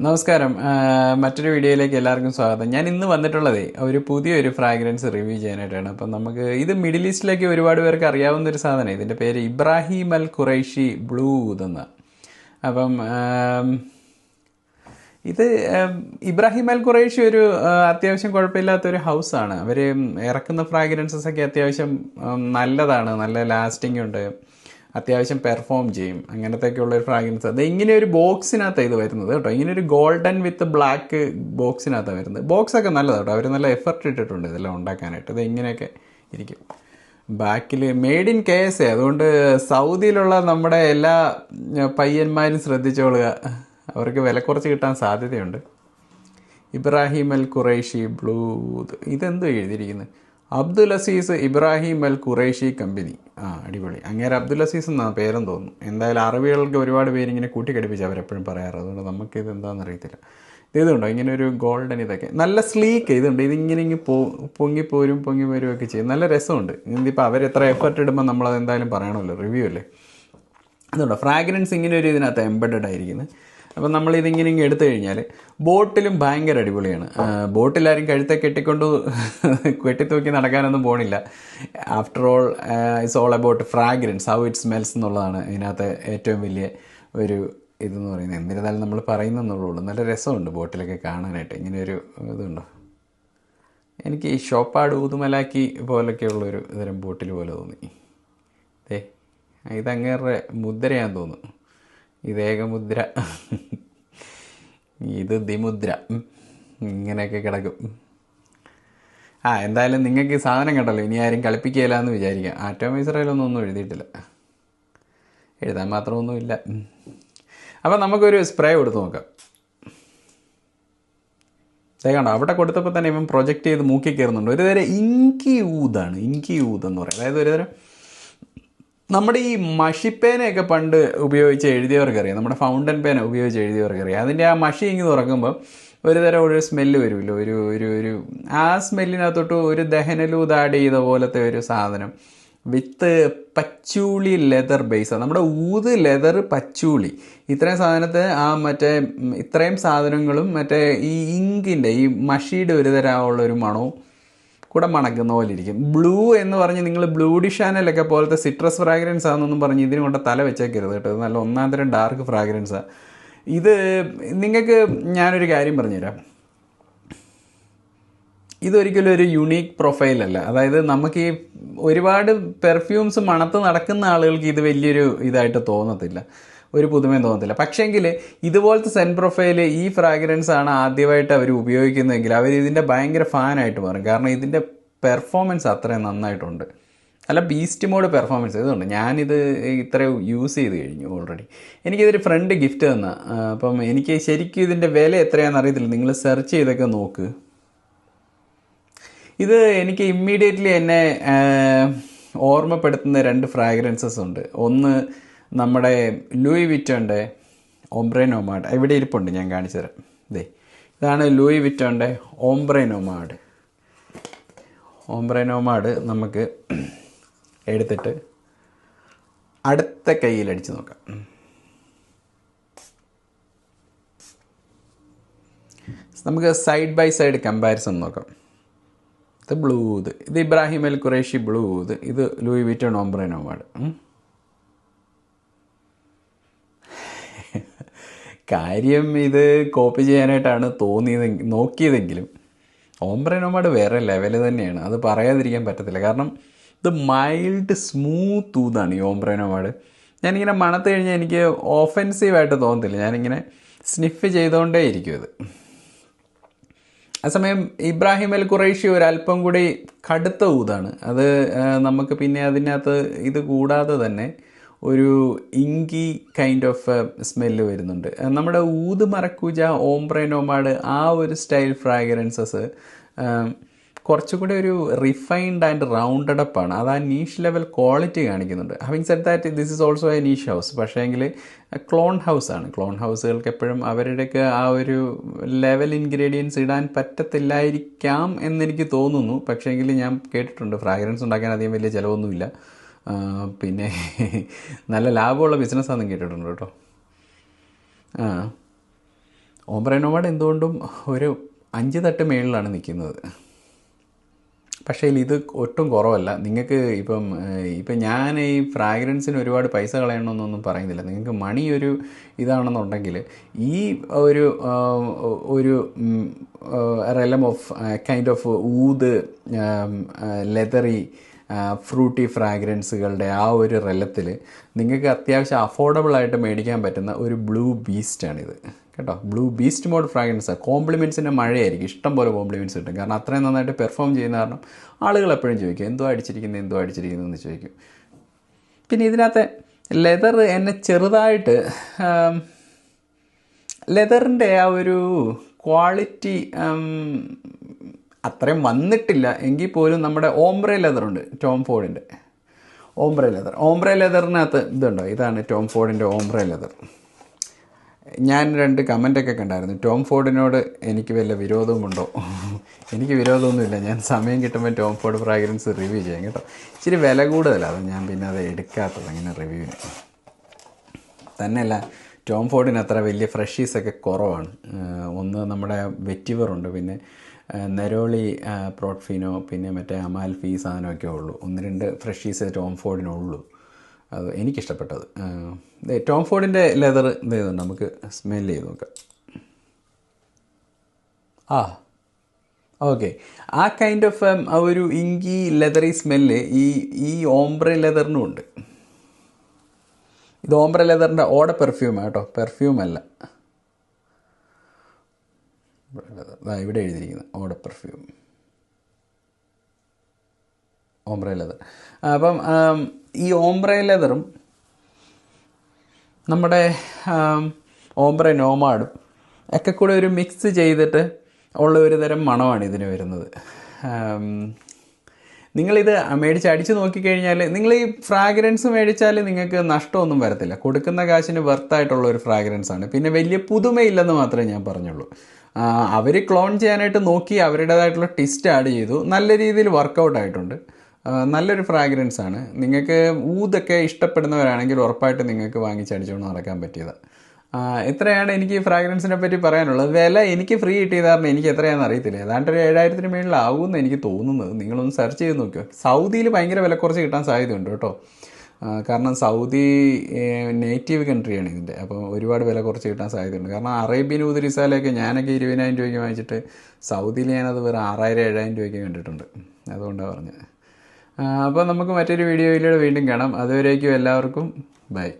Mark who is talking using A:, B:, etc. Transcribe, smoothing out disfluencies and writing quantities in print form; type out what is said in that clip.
A: നമസ്കാരം. മറ്റൊരു വീഡിയോയിലേക്ക് എല്ലാവർക്കും സ്വാഗതം. ഞാൻ ഇന്ന് വന്നിട്ടുള്ളതേ ഒരു പുതിയൊരു ഫ്രാഗ്രൻസ് റിവ്യൂ ചെയ്യാനായിട്ടാണ്. അപ്പം നമുക്ക് ഇത് മിഡിൽ ഈസ്റ്റിലേക്ക് ഒരുപാട് പേർക്ക് അറിയാവുന്ന ഒരു സാധനം. ഇതിൻ്റെ പേര് ഇബ്രാഹിം അൽ ഖുറൈഷി ബ്ലൂ എന്ന്. അപ്പം ഇത് ഇബ്രാഹിം അൽ ഖുറൈഷി ഒരു അത്യാവശ്യം കുഴപ്പമില്ലാത്തൊരു ഹൗസാണ്. അവർ ഇറക്കുന്ന ഫ്രാഗ്രൻസസ് ഒക്കെ അത്യാവശ്യം നല്ലതാണ്, നല്ല ലാസ്റ്റിംഗ് ഉണ്ട്, അത്യാവശ്യം പെർഫോം ചെയ്യും, അങ്ങനത്തെയൊക്കെയുള്ള ഒരു ഫ്രാഗ്രൻസ്. അത് ഇങ്ങനെ ഒരു ബോക്സിനകത്താണ് ഇത് വരുന്നത് കേട്ടോ. ഇങ്ങനെ ഒരു ഗോൾഡൻ വിത്ത് ബ്ലാക്ക് ബോക്സിനകത്താണ് വരുന്നത്. ബോക്സൊക്കെ നല്ലതാണ് കേട്ടോ, അവർ നല്ല എഫർട്ട് ഇട്ടിട്ടുണ്ട് ഇതെല്ലാം ഉണ്ടാക്കാനായിട്ട്. ഇത് ഇങ്ങനെയൊക്കെ ഇരിക്കും. ബാക്കിൽ മെയ്ഡ് ഇൻ KSA, അതുകൊണ്ട് സൗദിയിലുള്ള നമ്മുടെ എല്ലാ പയ്യന്മാരും ശ്രദ്ധിച്ചോളുക, അവർക്ക് വില കുറച്ച് കിട്ടാൻ സാധ്യതയുണ്ട്. ഇബ്രാഹിം അൽ ഖുറൈഷി ബ്ലൂ. ഇതെന്തോ എഴുതിയിരിക്കുന്നത്? അബ്ദുൽ അസീസ് ഇബ്രാഹിം അൽ ഖുറൈഷി കമ്പനി. അടിപൊളി. അങ്ങേരെ അബ്ദുൽ അസീസ് എന്നാണ് പേരെന്ന് തോന്നുന്നു. എന്തായാലും അറബികൾക്ക് ഒരുപാട് പേരിങ്ങനെ കൂട്ടിക്കടിപ്പിച്ച് അവരെപ്പോഴും പറയാറ്, അതുകൊണ്ട് നമുക്കിത് എന്താണെന്ന് അറിയത്തില്ല. ഇതുണ്ടോ ഇങ്ങനെ ഒരു ഗോൾഡൻ, ഇതൊക്കെ നല്ല സ്ലീക്ക് ഇതുണ്ട്. ഇതിങ്ങനെ പൊങ്ങി പോരും ഒക്കെ ചെയ്യും, നല്ല രസമുണ്ട്. ഇതിപ്പോൾ അവരെത്ര എഫർട്ട് ഇടുമ്പോൾ നമ്മളത് എന്തായാലും പറയണമല്ലോ, റിവ്യൂ അല്ലേ. അതുകൊണ്ടോ ഫ്രാഗ്രൻസ് ഇങ്ങനെ ഒരു ഇതിനകത്ത് എംബഡഡ് ആയിരിക്കുന്നത്. അപ്പം നമ്മളിതിങ്ങനെ എടുത്തു കഴിഞ്ഞാൽ ബോട്ടിലും ഭയങ്കര അടിപൊളിയാണ്. ബോട്ടിലാരും കഴുത്തെ കെട്ടിത്തൂക്കി നടക്കാനൊന്നും പോണില്ല. After all it's all about fragrance, how it smells എന്നുള്ളതാണ് ഇതിനകത്ത് ഏറ്റവും വലിയ ഒരു ഇതെന്ന് പറയുന്നത്. എന്നിരുന്നാലും നമ്മൾ പറയുന്നെന്നുള്ളൂ. നല്ല രസമുണ്ട് ബോട്ടിലൊക്കെ കാണാനായിട്ട്. ഇങ്ങനെ ഒരു ഇതുണ്ടോ, എനിക്ക് ഈ ഷോപ്പാട് ഊതുമലാക്കി പോലൊക്കെയുള്ളൊരു തരം ബോട്ടിൽ പോലെ തോന്നി. ഇതങ്ങേറെ മുദ്രയാന്ന് തോന്നുന്നു. ഇത് ഏകമുദ്ര, ഇത് ദിമുദ്ര, ഇങ്ങനെയൊക്കെ കിടക്കും. എന്തായാലും നിങ്ങൾക്ക് ഈ സാധനം കണ്ടല്ലോ, ഇനി ആരും കളിപ്പിക്കുകയില്ല എന്ന് വിചാരിക്കാം. ആറ്റോമൈസറിലൊന്നും എഴുതിയിട്ടില്ല, എഴുതാൻ മാത്രമൊന്നുമില്ല. അപ്പം നമുക്കൊരു സ്പ്രേ കൊടുത്ത് നോക്കാം. കണ്ടോ, അവിടെ കൊടുത്തപ്പോൾ തന്നെ ഇവൻ പ്രൊജക്റ്റ് ചെയ്ത് മൂക്കി കയറുന്നുണ്ട്. ഒരു തരം ഇങ്കി ഊതാണ്, ഇങ്കി ഊതെന്ന് പറയും. അതായത് ഒരു തരം നമ്മുടെ ഈ മഷിപ്പേനയൊക്കെ പണ്ട് ഉപയോഗിച്ച് എഴുതിയവർക്കറിയാം, നമ്മുടെ ഫൗണ്ടൻ പേന ഉപയോഗിച്ച് എഴുതിയവർക്കറിയാം. അതിൻ്റെ ആ മഷി ഇങ്ങ് തുറക്കുമ്പോൾ ഒരു തരം ഒരു സ്മെല്ല് വരുമല്ലോ, ഒരു ഒരു ഒരു ആ സ്മെല്ലിനകത്തോട്ട് ഒരു ദഹനലൂത് ആഡ് ചെയ്ത പോലത്തെ ഒരു സാധനം വിത്ത് പച്ചൂളി ലെതർ ബേസ്. നമ്മുടെ ഊത്, ലെതർ, പച്ചൂളി, ഇത്രയും സാധനത്തെ ഇത്രയും സാധനങ്ങളും മറ്റേ ഈ ഇങ്കിൻ്റെ ഈ മഷിയുടെ ഒരു തരമുള്ളൊരു മണവും കൂടെ മണക്കുന്ന പോലെ ഇരിക്കും. ബ്ലൂ എന്ന് പറഞ്ഞ് നിങ്ങൾ ബ്ലൂ ഡിഷാനലൊക്കെ പോലത്തെ സിട്രസ് ഫ്രാഗ്രൻസ് ആണെന്നൊന്നും പറഞ്ഞ് ഇതിന് കൊണ്ട് തല വെച്ചേക്കരുത് കേട്ടോ. നല്ല ഒന്നാം തരം ഡാർക്ക് ഫ്രാഗ്രൻസാണ് ഇത്. നിങ്ങൾക്ക് ഞാനൊരു കാര്യം പറഞ്ഞുതരാം, ഇതൊരിക്കലും ഒരു യുണീക്ക് പ്രൊഫൈലല്ല. അതായത് നമുക്ക് ഈ ഒരുപാട് പെർഫ്യൂംസ് മണത്ത് നടക്കുന്ന ആളുകൾക്ക് ഇത് വലിയൊരു ഇതായിട്ട് തോന്നത്തില്ല, ഒരു പുതുമയും തോന്നത്തില്ല. പക്ഷേങ്കിൽ ഇതുപോലത്തെ സെൻ പ്രൊഫൈൽ ഈ ഫ്രാഗ്രൻസ് ആണ് ആദ്യമായിട്ട് അവർ ഉപയോഗിക്കുന്നതെങ്കിൽ അവർ ഇതിൻ്റെ ഭയങ്കര ഫാനായിട്ട് മാറും. കാരണം ഇതിൻ്റെ പെർഫോമൻസ് അത്രയും നന്നായിട്ടുണ്ട്. അല്ല, ബീസ്റ്റ് മോഡ് പെർഫോമൻസ് ഇതുണ്ട്. ഞാനിത് ഇത്രയും യൂസ് ചെയ്ത് കഴിഞ്ഞു ഓൾറെഡി. എനിക്കിതൊരു ഫ്രണ്ട് ഗിഫ്റ്റ് തന്ന. അപ്പം എനിക്ക് ശരിക്കും ഇതിൻ്റെ വില എത്രയാണെന്ന് അറിയത്തില്ല, നിങ്ങൾ സെർച്ച് ചെയ്തൊക്കെ നോക്ക്. ഇത് എനിക്ക് ഇമ്മീഡിയറ്റ്ലി എന്നെ ഓർമ്മപ്പെടുത്തുന്ന രണ്ട് ഫ്രാഗ്രൻസസ് ഉണ്ട്. ഒന്ന് നമ്മുടെ ലൂയി വിറ്റോൻ്റെ ഓംബ്രെ നോമാഡ്, ഇവിടെ ഇരിപ്പുണ്ട്, ഞാൻ കാണിച്ചു തരാം. ഇതാണ് ലൂയി വിറ്റോൻ്റെ ഓംബ്രെ നോമാഡ്. ഓംബ്രെ നോമാഡ് നമുക്ക് എടുത്തിട്ട് അടുത്ത കയ്യിലടിച്ച് നോക്കാം. നമുക്ക് സൈഡ് ബൈ സൈഡ് കമ്പാരിസൺ നോക്കാം. ഇത് ബ്ലൂ, ഇത് ഇബ്രാഹിം അൽ ഖുറൈഷി ബ്ലൂ, ഇത് ലൂയി വിറ്റോൺ ഓംബ്രെ നോമാഡ്. കാര്യം ഇത് കോപ്പി ചെയ്യാനായിട്ടാണ് നോക്കിയതെങ്കിലും ഓംബ്രെ നോമാഡ് വേറെ ലെവൽ തന്നെയാണ്, അത് പറയാതിരിക്കാൻ പറ്റത്തില്ല. കാരണം ഇത് മൈൽഡ് സ്മൂത്ത് ഊതാണ് ഈ ഓംബ്രെ നോമാഡ്. ഞാനിങ്ങനെ മണത്ത് കഴിഞ്ഞാൽ എനിക്ക് ഓഫെൻസീവായിട്ട് തോന്നത്തില്ല, ഞാനിങ്ങനെ സ്നിഫ് ചെയ്തുകൊണ്ടേ ഇരിക്കും ഇത്. അതേസമയം ഇബ്രാഹിം അൽ ഖുറൈഷി ഒരല്പം കൂടി കടുത്ത ഊതാണ്. അത് നമുക്ക് പിന്നെ അതിനകത്ത് ഇത് കൂടാതെ തന്നെ ഒരു ഇങ്കി കൈൻഡ് ഓഫ് സ്മെല്ല് വരുന്നുണ്ട്. നമ്മുടെ ഊത് മറക്കൂജ, ഓംബ്രെ നോമാഡ്, ആ ഒരു സ്റ്റൈൽ ഫ്രാഗ്രൻസസ് കുറച്ചുകൂടി ഒരു റിഫൈൻഡ് ആൻഡ് റൗണ്ടഡ് അപ്പ് ആണ്. അത് ആ നീഷ് ലെവൽ ക്വാളിറ്റി കാണിക്കുന്നുണ്ട്. Having said that this is also A niche house. പക്ഷേ എങ്കിൽ ക്ലോൺ ഹൗസാണ്. ക്ലോൺ ഹൗസുകൾക്ക് എപ്പോഴും അവരുടെയൊക്കെ ആ ഒരു ലെവൽ ഇൻഗ്രീഡിയൻസ് ഇടാൻ പറ്റത്തില്ലായിരിക്കാം എന്നെനിക്ക് തോന്നുന്നു. പക്ഷേ എങ്കിൽ ഞാൻ കേട്ടിട്ടുണ്ട് ഫ്രാഗ്രൻസ് ഉണ്ടാക്കാൻ അധികം വലിയ ചിലവൊന്നുമില്ല, പിന്നെ നല്ല ലാഭമുള്ള ബിസിനസ്സാണെന്ന് കേട്ടിട്ടുണ്ട് കേട്ടോ. ഓംബ്രെ നോമാഡ് എന്തുകൊണ്ടും ഒരു 5 തട്ട് മേളിലാണ് നിൽക്കുന്നത്. പക്ഷേ ഇത് ഒട്ടും കുറവല്ല. നിങ്ങൾക്ക് ഇപ്പം ഞാൻ ഈ ഫ്രാഗ്രൻസിന് ഒരുപാട് പൈസ കളയണമെന്നൊന്നും പറയുന്നില്ല. നിങ്ങൾക്ക് മണി ഒരു ഇതാണെന്നുണ്ടെങ്കിൽ ഈ ഒരു ഒരു realm of kind of oud leathery fruity ഫ്രാഗ്രൻസുകളുടെ ആ ഒരു റെലത്തിൽ നിങ്ങൾക്ക് അത്യാവശ്യം അഫോർഡബിളായിട്ട് മേടിക്കാൻ പറ്റുന്ന ഒരു ബ്ലൂ ബീസ്റ്റാണിത് കേട്ടോ. ബ്ലൂ ബീസ്റ്റ് മോഡ് ഫ്രാഗ്രൻസാണ്. കോംപ്ലിമെൻറ്റ്സിൻ്റെ മഴയായിരിക്കും, ഇഷ്ടം പോലെ കോംപ്ലിമെൻറ്റ്സ് കിട്ടും. കാരണം അത്രയും നന്നായിട്ട് പെർഫോം ചെയ്യുന്ന കാരണം ആളുകൾ എപ്പോഴും ചോദിക്കും എന്തോ അടിച്ചിരിക്കുന്നത് എന്ന് ചോദിക്കും. പിന്നെ ഇതിനകത്തെ ലെതർ എന്നെ ചെറുതായിട്ട് ലെതറിൻ്റെ ആ ഒരു ക്വാളിറ്റി അത്രയും വന്നിട്ടില്ല എങ്കിൽ പോലും നമ്മുടെ ഓംബ്രെ ലെതറുണ്ട്, ടോം ഫോർഡിൻ്റെ ഓംബ്രെ ലെതറിനകത്ത് ഇതുണ്ടോ, ഇതാണ് ടോം ഫോർഡിൻ്റെ ഓംബ്രെ ലെതർ. ഞാൻ 2 കമൻറ്റൊക്കെ കണ്ടായിരുന്നു, ടോം ഫോർഡിനോട് എനിക്ക് വല്ല വിരോധമുണ്ടോ? എനിക്ക് വിരോധമൊന്നുമില്ല. ഞാൻ സമയം കിട്ടുമ്പോൾ ടോം ഫോർഡ് ഫ്രാഗ്രൻസ് റിവ്യൂ ചെയ്യാം കേട്ടോ. ഇച്ചിരി വില കൂടുതലാണ്, ഞാൻ പിന്നെ അത് എടുക്കാത്തത് അങ്ങനെ റിവ്യൂവിന്. തന്നെയല്ല, ടോം ഫോർഡിന് അത്ര വലിയ ഫ്രഷീസൊക്കെ കുറവാണ്. ഒന്ന് നമ്മുടെ വെറ്റിവറുണ്ട്, പിന്നെ നെരോളി പ്രോട്ട്ഫിനോ, പിന്നെ മറ്റേ അമാൽഫി സാധനമൊക്കെ ഉള്ളൂ. 1-2 ഫ്രഷീസ് ടോം ഫോർഡിനുള്ളൂ. അത് എനിക്കിഷ്ടപ്പെട്ടത്. ടോം ഫോർഡിൻ്റെ ലെതർ ഇതുണ്ട്, നമുക്ക് സ്മെൽ ചെയ്ത് നോക്കാം. ഓക്കെ, ആ കൈൻഡ് ഓഫ് ആ ഒരു ഇങ്കി ലെതറി സ്മെല്ല് ഈ ഓംബ്രെ ലെതറിനും ഉണ്ട്. ഇത് ഓംബ്രെ ലെതറിൻ്റെ ഓട പെർഫ്യൂമാണ് കേട്ടോ, പെർഫ്യൂമല്ല. ഇവിടെ എഴുതിയിരിക്കുന്നത് ഓട പെർഫ്യൂം, ഓംബ്രെ ലെതർ. അപ്പം ഈ ഓംബ്രെ ലെതറും നമ്മുടെ ഓംബ്രെ നോമാഡും ഒക്കെ കൂടെ ഒരു മിക്സ് ചെയ്തിട്ട് ഉള്ള ഒരു തരം മണമാണ് ഇതിന് വരുന്നത്. നിങ്ങളിത് മേടിച്ച് അടിച്ച് നോക്കിക്കഴിഞ്ഞാൽ, നിങ്ങൾ ഈ ഫ്രാഗ്രൻസ് മേടിച്ചാൽ നിങ്ങൾക്ക് നഷ്ടമൊന്നും വരത്തില്ല. കൊടുക്കുന്ന കാശിന് വെർത്തായിട്ടുള്ള ഒരു ഫ്രാഗ്രൻസാണ്. പിന്നെ വലിയ പുതുമയില്ലെന്ന് മാത്രമേ ഞാൻ പറഞ്ഞുള്ളൂ. അവർ ക്ലോൺ ചെയ്യാനായിട്ട് നോക്കി അവരുടേതായിട്ടുള്ള ട്വിസ്റ്റ് ആഡ് ചെയ്തു, നല്ല രീതിയിൽ വർക്കൗട്ട് ആയിട്ടുണ്ട്. നല്ലൊരു ഫ്രാഗ്രൻസാണ്. നിങ്ങൾക്ക് ഊതൊക്കെ ഇഷ്ടപ്പെടുന്നവരാണെങ്കിൽ ഉറപ്പായിട്ട് നിങ്ങൾക്ക് വാങ്ങിച്ചടിച്ചുകൊണ്ട് നടക്കാൻ പറ്റിയതാണ്. ഇത്രയാണ് എനിക്ക് ഈ ഫ്രാഗ്രൻസിനെ പറ്റി പറയാനുള്ളത്. വില എനിക്ക് ഫ്രീ കിട്ടിയത് കാരണം എനിക്ക് എത്രയാണെന്ന് അറിയത്തില്ല. ഏതാണ്ട് ഒരു 7000-ന് മേളിലാവുമെന്ന് എനിക്ക് തോന്നുന്നത്. നിങ്ങളൊന്ന് സെർച്ച് ചെയ്ത് നോക്കിയോ. സൗദിയിൽ ഭയങ്കര വില കുറച്ച് കിട്ടാൻ സാധ്യതയുണ്ട് കേട്ടോ. കാരണം സൗദി നേറ്റീവ് കൺട്രിയാണ് ഇതിൻ്റെ, അപ്പോൾ ഒരുപാട് വില കുറച്ച് കിട്ടാൻ സാധ്യതയുണ്ട്. കാരണം അറേബ്യൻ ഊത് റിസാലയൊക്കെ ഞാനൊക്കെ 20,000 രൂപയ്ക്ക് വാങ്ങിച്ചിട്ട് സൗദിയിൽ ഞാനത് വേറെ 6000-7000 രൂപയ്ക്ക് കണ്ടിട്ടുണ്ട്. അതുകൊണ്ടാണ് പറഞ്ഞത്. അപ്പോൾ നമുക്ക് മറ്റൊരു വീഡിയോയിലൂടെ വീണ്ടും കാണാം. അതുവരേക്കും എല്ലാവർക്കും ബൈ.